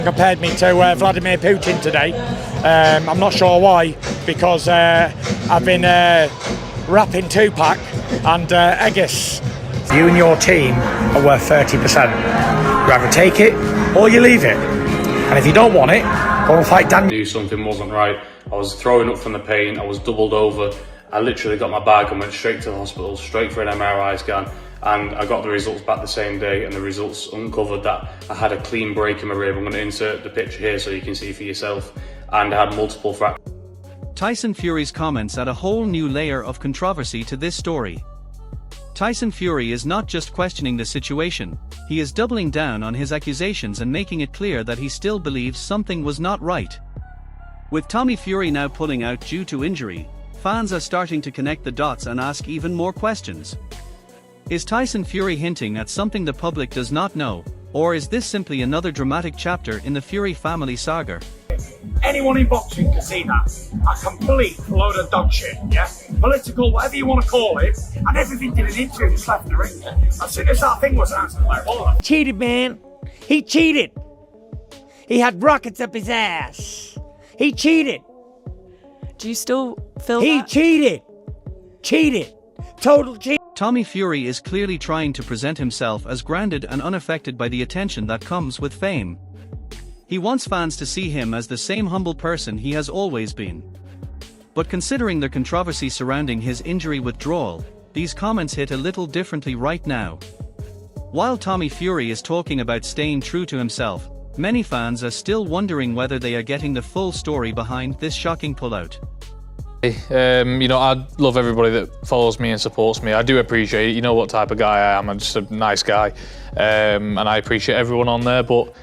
Compared me to Vladimir Putin today. I'm not sure why, because I've been rapping Tupac and Eggis. You and your team are worth 30%. You either take it or you leave it. And if you don't want it, go and fight Dan. I knew something wasn't right. I was throwing up from the pain. I was doubled over. I literally got my bag and went straight to the hospital, straight for an MRI scan. And I got the results back the same day, and the results uncovered that I had a clean break in my rib. I'm going to insert the picture here so you can see for yourself. And I had multiple fractures. Tyson Fury's comments add a whole new layer of controversy to this story. Tyson Fury is not just questioning the situation, he is doubling down on his accusations and making it clear that he still believes something was not right. With Tommy Fury now pulling out due to injury, fans are starting to connect the dots and ask even more questions. Is Tyson Fury hinting at something the public does not know, or is this simply another dramatic chapter in the Fury family saga? Anyone in boxing can see that. A complete load of dog shit, yeah? Political, whatever you want to call it, and everything did an interview just left the ring. As soon as that thing was answered, like, oh. Cheated, man. He cheated. He had rockets up his ass. He cheated. Do you still feel He that? cheated. Cheated. Total cheat. Tommy Fury is clearly trying to present himself as grounded and unaffected by the attention that comes with fame. He wants fans to see him as the same humble person he has always been. But considering the controversy surrounding his injury withdrawal, these comments hit a little differently right now. While Tommy Fury is talking about staying true to himself, many fans are still wondering whether they are getting the full story behind this shocking pullout. You know, I love everybody that follows me and supports me. I do appreciate it. You know what type of guy I am. I'm just a nice guy. And I appreciate everyone on there, but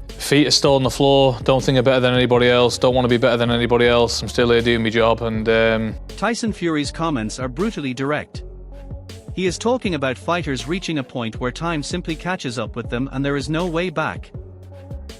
feet are still on the floor. Don't think I'm better than anybody else. Don't want to be better than anybody else. I'm still here doing my job. And Tyson Fury's comments are brutally direct. He is talking about fighters reaching a point where time simply catches up with them and there is no way back.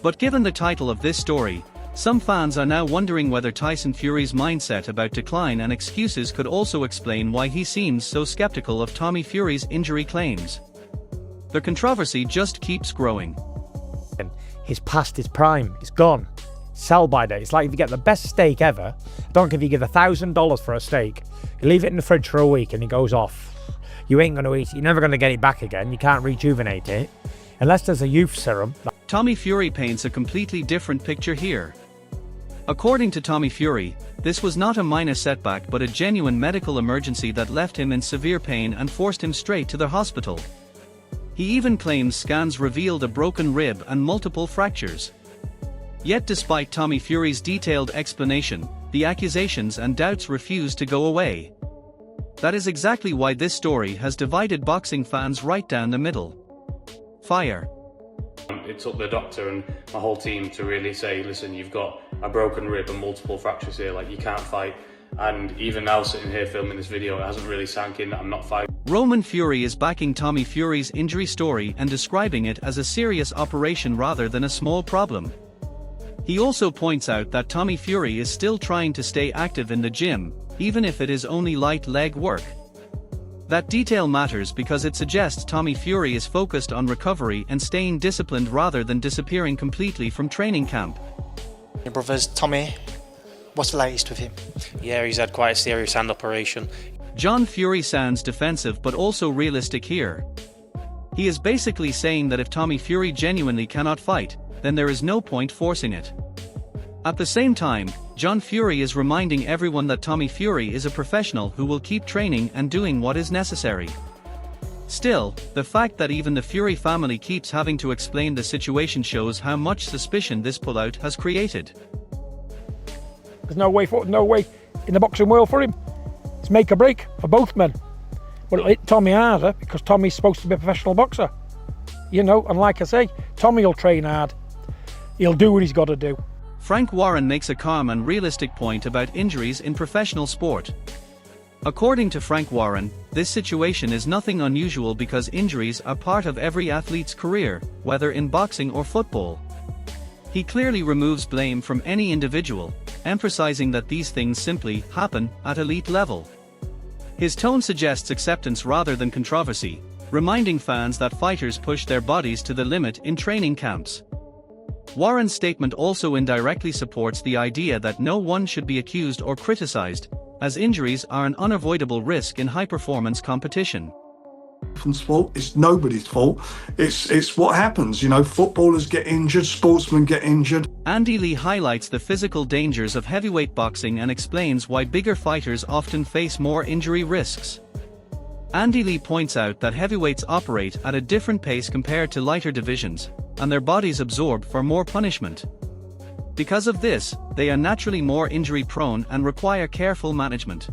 But given the title of this story, some fans are now wondering whether Tyson Fury's mindset about decline and excuses could also explain why he seems so skeptical of Tommy Fury's injury claims. The controversy just keeps growing. He's past his prime. He's gone. Sell by date. It's like if you get the best steak ever, I don't care if you give $1,000 for a steak, you leave it in the fridge for a week and it goes off. You ain't going to eat it. You're never going to get it back again. You can't rejuvenate it. Unless there's a youth serum. Tommy Fury paints a completely different picture here. According to Tommy Fury, this was not a minor setback but a genuine medical emergency that left him in severe pain and forced him straight to the hospital. He even claims scans revealed a broken rib and multiple fractures. Yet despite Tommy Fury's detailed explanation, the accusations and doubts refuse to go away. That is exactly why this story has divided boxing fans right down the middle. Fire. It took the doctor and my whole team to really say, listen, you've got a broken rib and multiple fractures here, like you can't fight. And even now sitting here filming this video, it hasn't really sank in that I'm not fighting. Roman Fury is backing Tommy Fury's injury story and describing it as a serious operation rather than a small problem. He also points out that Tommy Fury is still trying to stay active in the gym, even if it is only light leg work. That detail matters because it suggests Tommy Fury is focused on recovery and staying disciplined rather than disappearing completely from training camp. Your brother's Tommy, what's the latest with him? Yeah, he's had quite a serious hand operation. John Fury sounds defensive but also realistic here. He is basically saying that if Tommy Fury genuinely cannot fight, then there is no point forcing it. At the same time, John Fury is reminding everyone that Tommy Fury is a professional who will keep training and doing what is necessary. Still, the fact that even the Fury family keeps having to explain the situation shows how much suspicion this pullout has created. There's no way in the boxing world for him. It's make or break for both men. But it'll hit Tommy harder because Tommy's supposed to be a professional boxer. You know, and like I say, Tommy will train hard. He'll do what he's got to do. Frank Warren makes a calm and realistic point about injuries in professional sport. According to Frank Warren, this situation is nothing unusual because injuries are part of every athlete's career, whether in boxing or football. He clearly removes blame from any individual, emphasizing that these things simply happen at elite level. His tone suggests acceptance rather than controversy, reminding fans that fighters push their bodies to the limit in training camps. Warren's statement also indirectly supports the idea that no one should be accused or criticized, as injuries are an unavoidable risk in high-performance competition. Fault. It's nobody's fault. It's what happens. You know, footballers get injured, sportsmen get injured. Andy Lee highlights the physical dangers of heavyweight boxing and explains why bigger fighters often face more injury risks. Andy Lee points out that heavyweights operate at a different pace compared to lighter divisions, and their bodies absorb far more punishment. Because of this, they are naturally more injury-prone and require careful management.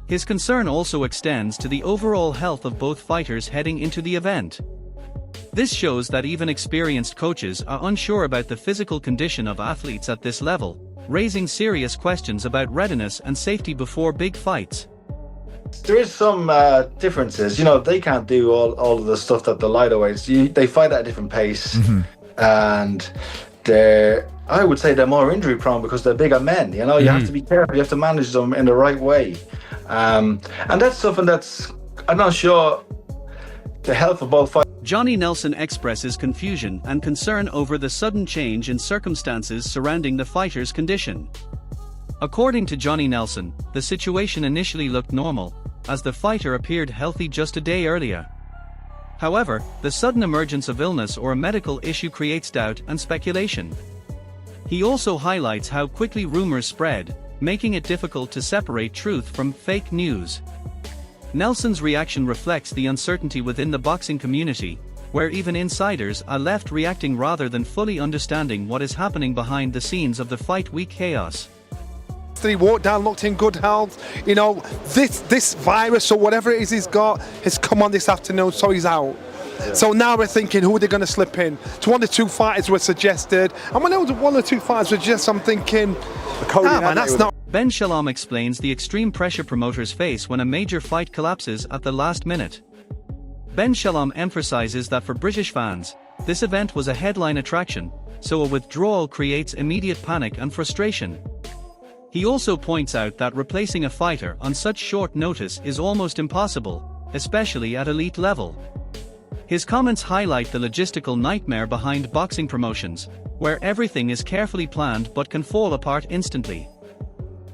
His concern also extends to the overall health of both fighters heading into the event. This shows that even experienced coaches are unsure about the physical condition of athletes at this level, raising serious questions about readiness and safety before big fights. There is some differences. You know, they can't do all of the stuff that the lighter weights. They fight at a different pace, and I would say they're more injury prone because they're bigger men. You know, you have to be careful. You have to manage them in the right way, and that's something that's, I'm not sure, the health of both fighters. Johnny Nelson expresses confusion and concern over the sudden change in circumstances surrounding the fighter's condition. According to Johnny Nelson, the situation initially looked normal, as the fighter appeared healthy just a day earlier. However, the sudden emergence of illness or a medical issue creates doubt and speculation. He also highlights how quickly rumors spread, making it difficult to separate truth from fake news. Nelson's reaction reflects the uncertainty within the boxing community, where even insiders are left reacting rather than fully understanding what is happening behind the scenes of the fight week chaos. He walked down, looked in good health. You know, this virus or whatever it is he's got has come on this afternoon, so he's out. Yeah. So now we're thinking, who are they going to slip in? So one or two fighters were suggested, and when one or two fighters were suggested, I'm thinking, man, that's not. Ben Shalom explains the extreme pressure promoters face when a major fight collapses at the last minute. Ben Shalom emphasizes that for British fans, this event was a headline attraction, so a withdrawal creates immediate panic and frustration. He also points out that replacing a fighter on such short notice is almost impossible, especially at elite level. His comments highlight the logistical nightmare behind boxing promotions, where everything is carefully planned but can fall apart instantly.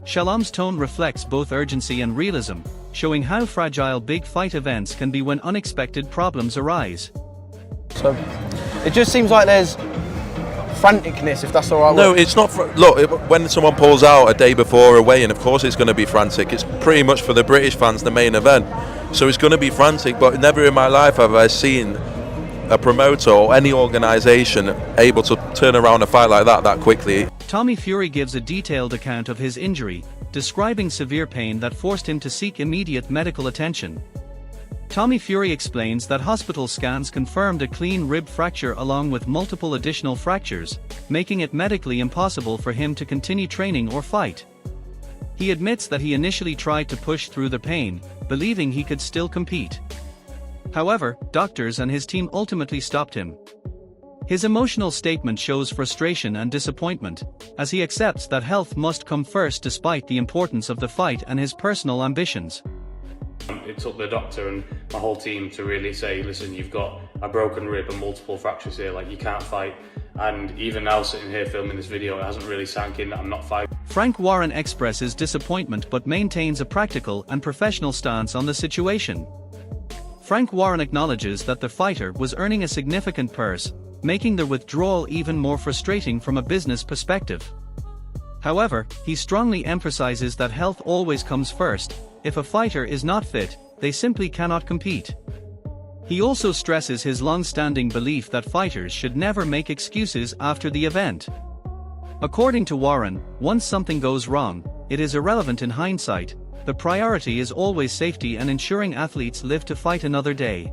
Shalom's tone reflects both urgency and realism, showing how fragile big fight events can be when unexpected problems arise. So, it just seems like there's franticness, if that's the right word. No, it's not. Look, when someone pulls out a day before a weigh-in, of course it's going to be frantic. It's pretty much for the British fans the main event, so it's going to be frantic. But never in my life have I seen a promoter or any organisation able to turn around a fight like that quickly. Tommy Fury gives a detailed account of his injury, describing severe pain that forced him to seek immediate medical attention. Tommy Fury explains that hospital scans confirmed a clean rib fracture along with multiple additional fractures, making it medically impossible for him to continue training or fight. He admits that he initially tried to push through the pain, believing he could still compete. However, doctors and his team ultimately stopped him. His emotional statement shows frustration and disappointment, as he accepts that health must come first despite the importance of the fight and his personal ambitions. It took the doctor and my whole team to really say, listen, you've got a broken rib and multiple fractures here, like you can't fight. And even now sitting here filming this video, it hasn't really sank in that I'm not fighting. Frank Warren expresses disappointment but maintains a practical and professional stance on the situation. Frank Warren acknowledges that the fighter was earning a significant purse, making the withdrawal even more frustrating from a business perspective. However, he strongly emphasizes that health always comes first. If a fighter is not fit, they simply cannot compete. He also stresses his long-standing belief that fighters should never make excuses after the event. According to Warren, once something goes wrong, it is irrelevant in hindsight. The priority is always safety and ensuring athletes live to fight another day.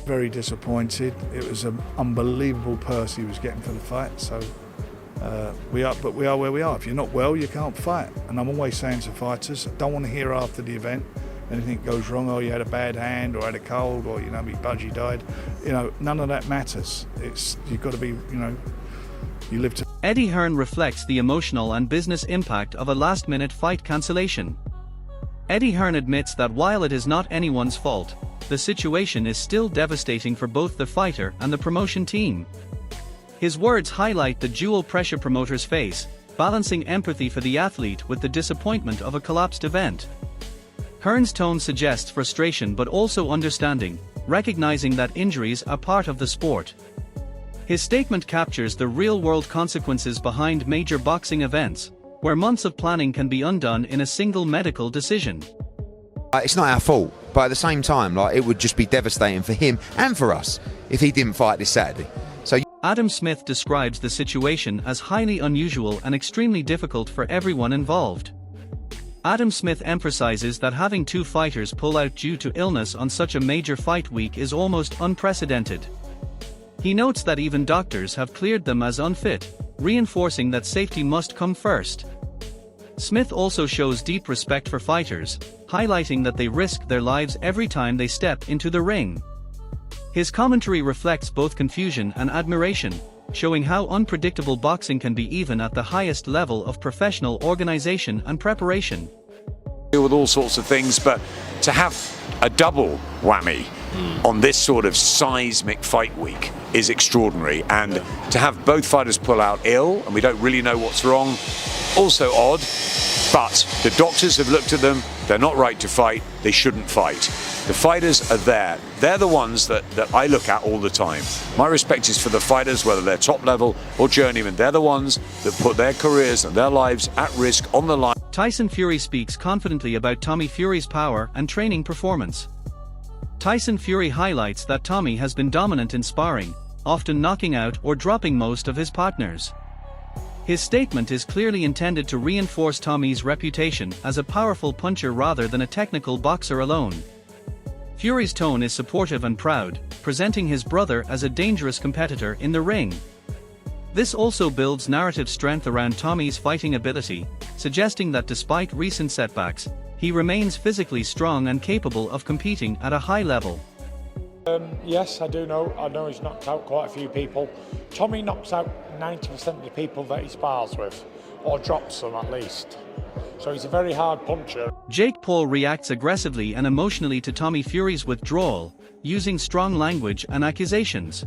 Very disappointed. It was an unbelievable purse he was getting for the fight, so we are where we are. If you're not well, you can't fight. And I'm always saying to fighters, I don't want to hear after the event anything goes wrong, or you had a bad hand, or had a cold, or your budgie died. None of that matters. You've got to be, you live to. Eddie Hearn reflects the emotional and business impact of a last-minute fight cancellation. Eddie Hearn admits that while it is not anyone's fault, the situation is still devastating for both the fighter and the promotion team. His words highlight the dual pressure promoters face, balancing empathy for the athlete with the disappointment of a collapsed event. Hearn's tone suggests frustration but also understanding, recognizing that injuries are part of the sport. His statement captures the real-world consequences behind major boxing events, where months of planning can be undone in a single medical decision. It's not our fault, but at the same time, it would just be devastating for him and for us if he didn't fight this Saturday. Adam Smith describes the situation as highly unusual and extremely difficult for everyone involved. Adam Smith emphasizes that having 2 fighters pull out due to illness on such a major fight week is almost unprecedented. He notes that even doctors have cleared them as unfit, reinforcing that safety must come first. Smith also shows deep respect for fighters, highlighting that they risk their lives every time they step into the ring. His commentary reflects both confusion and admiration, showing how unpredictable boxing can be even at the highest level of professional organization and preparation. Deal with all sorts of things, but to have a double whammy on this sort of seismic fight week is extraordinary, and to have both fighters pull out ill and we don't really know what's wrong, also odd, but the doctors have looked at them, they're not right to fight, they shouldn't fight. The fighters are there. They're the ones that I look at all the time. My respect is for the fighters, whether they're top level or journeymen. They're the ones that put their careers and their lives at risk on the line. Tyson Fury speaks confidently about Tommy Fury's power and training performance. Tyson Fury highlights that Tommy has been dominant in sparring, often knocking out or dropping most of his partners. His statement is clearly intended to reinforce Tommy's reputation as a powerful puncher rather than a technical boxer alone. Fury's tone is supportive and proud, presenting his brother as a dangerous competitor in the ring. This also builds narrative strength around Tommy's fighting ability, suggesting that despite recent setbacks, he remains physically strong and capable of competing at a high level. Yes, I do know. I know he's knocked out quite a few people. Tommy knocks out 90% of the people that he spars with, or drops them at least. So he's a very hard puncher. Jake Paul reacts aggressively and emotionally to Tommy Fury's withdrawal, using strong language and accusations.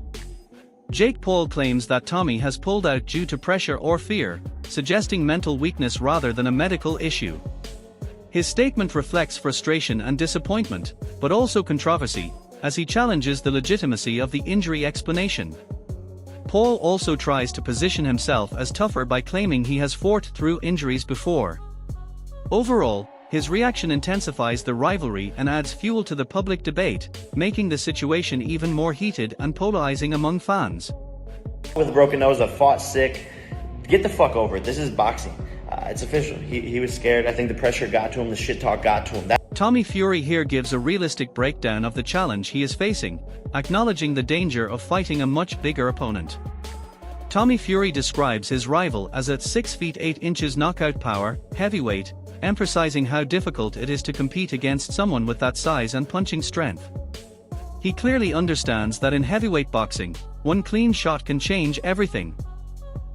Jake Paul claims that Tommy has pulled out due to pressure or fear, suggesting mental weakness rather than a medical issue. His statement reflects frustration and disappointment, but also controversy, as he challenges the legitimacy of the injury explanation. Paul also tries to position himself as tougher by claiming he has fought through injuries before. Overall, his reaction intensifies the rivalry and adds fuel to the public debate, making the situation even more heated and polarizing among fans. With a broken nose, I fought sick. Get the fuck over it. This is boxing. It's official. He was scared. I think the pressure got to him. The shit talk got to him. Tommy Fury here gives a realistic breakdown of the challenge he is facing, acknowledging the danger of fighting a much bigger opponent. Tommy Fury describes his rival as at 6 feet 8 inches knockout power, heavyweight, emphasizing how difficult it is to compete against someone with that size and punching strength. He clearly understands that in heavyweight boxing, one clean shot can change everything.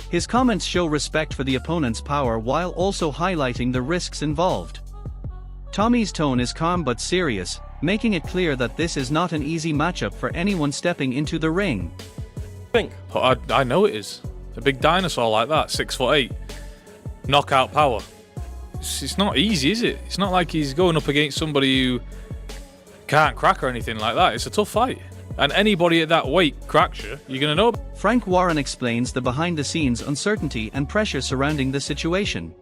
His comments show respect for the opponent's power while also highlighting the risks involved. Tommy's tone is calm but serious, making it clear that this is not an easy matchup for anyone stepping into the ring. I know it is. A big dinosaur like that, 6'8", knockout power. It's not easy, is it? It's not like he's going up against somebody who can't crack or anything like that. It's a tough fight. And anybody at that weight cracks you, you're going to know. Frank Warren explains the behind-the-scenes uncertainty and pressure surrounding the situation.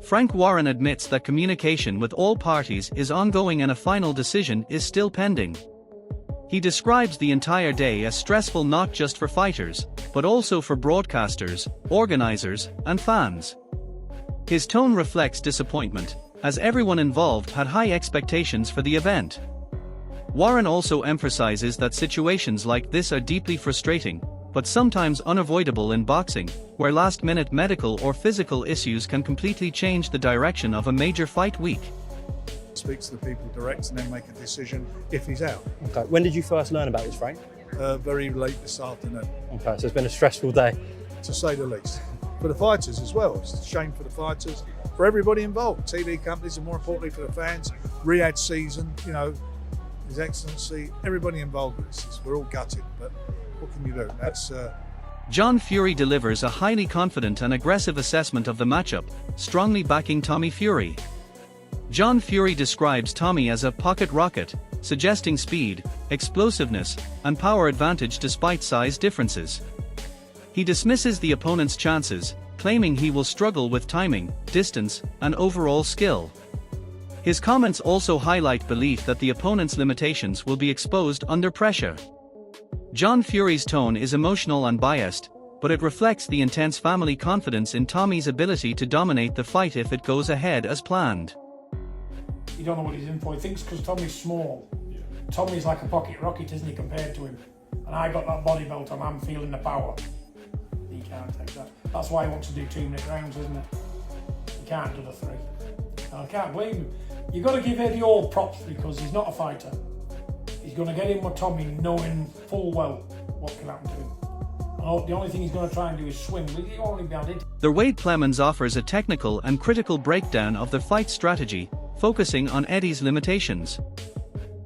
Frank Warren admits that communication with all parties is ongoing and a final decision is still pending. He describes the entire day as stressful not just for fighters, but also for broadcasters, organizers, and fans. His tone reflects disappointment, as everyone involved had high expectations for the event. Warren also emphasizes that situations like this are deeply frustrating, but sometimes unavoidable in boxing, where last-minute medical or physical issues can completely change the direction of a major fight week. Speaks to the people direct and then make a decision if he's out. Okay. When did you first learn about this, Frank? Very late this afternoon. Okay, so it's been a stressful day. To say the least. For the fighters as well. It's a shame for the fighters, for everybody involved. TV companies and more importantly for the fans. Riyadh season, His Excellency, everybody involved with this. We're all gutted, but what can you do? That's John Fury delivers a highly confident and aggressive assessment of the matchup, strongly backing Tommy Fury. John Fury describes Tommy as a pocket rocket, suggesting speed, explosiveness, and power advantage despite size differences. He dismisses the opponent's chances, claiming he will struggle with timing, distance, and overall skill. His comments also highlight belief that the opponent's limitations will be exposed under pressure. John Fury's tone is emotional and biased, but it reflects the intense family confidence in Tommy's ability to dominate the fight if it goes ahead as planned. You don't know what he's in for. He thinks because Tommy's small. Tommy's like a pocket rocket, isn't he, compared to him? And I got that body belt on, I'm feeling the power. He can't take that. That's why he wants to do 2-minute rounds, isn't it? He can't do the 3. And I can't blame him. You've got to give Eddie all props because he's not a fighter. He's going to get in with Tommy knowing full well what can happen to him. And the only thing he's going to try and do is swing. He only got it. The Wade Plemons offers a technical and critical breakdown of the fight strategy, focusing on Eddie's limitations.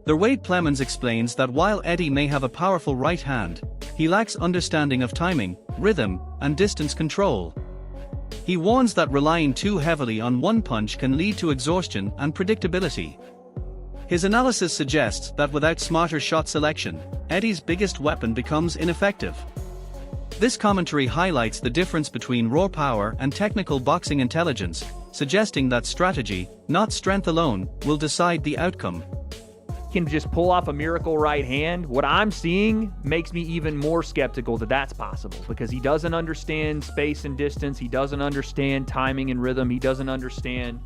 The Wade Plemons explains that while Eddie may have a powerful right hand, he lacks understanding of timing, rhythm, and distance control. He warns that relying too heavily on one punch can lead to exhaustion and predictability. His analysis suggests that without smarter shot selection, Eddie's biggest weapon becomes ineffective. This commentary highlights the difference between raw power and technical boxing intelligence, suggesting that strategy, not strength alone, will decide the outcome. Can just pull off a miracle right hand. What I'm seeing makes me even more skeptical that that's possible because he doesn't understand space and distance. He doesn't understand timing and rhythm. He doesn't understand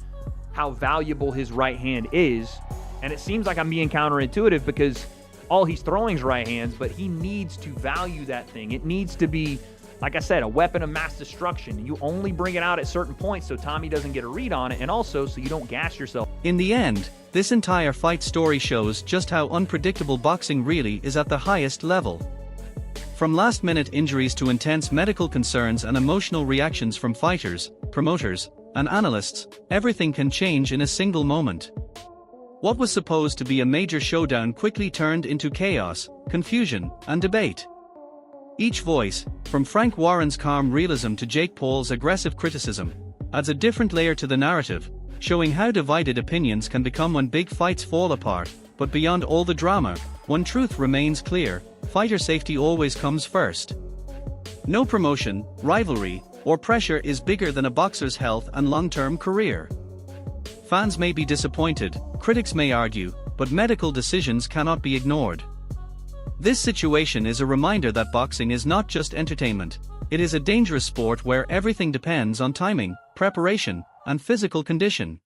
how valuable his right hand is. And it seems like I'm being counterintuitive because all he's throwing is right hands, but he needs to value that thing. It needs to be, like I said, a weapon of mass destruction. You only bring it out at certain points so Tommy doesn't get a read on it, and also so you don't gas yourself. In the end, this entire fight story shows just how unpredictable boxing really is at the highest level. From last-minute injuries to intense medical concerns and emotional reactions from fighters, promoters, and analysts, everything can change in a single moment. What was supposed to be a major showdown quickly turned into chaos, confusion, and debate. Each voice, from Frank Warren's calm realism to Jake Paul's aggressive criticism, adds a different layer to the narrative, showing how divided opinions can become when big fights fall apart. But beyond all the drama, one truth remains clear: fighter safety always comes first. No promotion, rivalry, or pressure is bigger than a boxer's health and long-term career. Fans may be disappointed, critics may argue, but medical decisions cannot be ignored. This situation is a reminder that boxing is not just entertainment. It is a dangerous sport where everything depends on timing, preparation, and physical condition.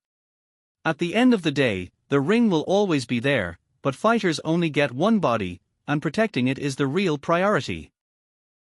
At the end of the day, the ring will always be there, but fighters only get one body, and protecting it is the real priority.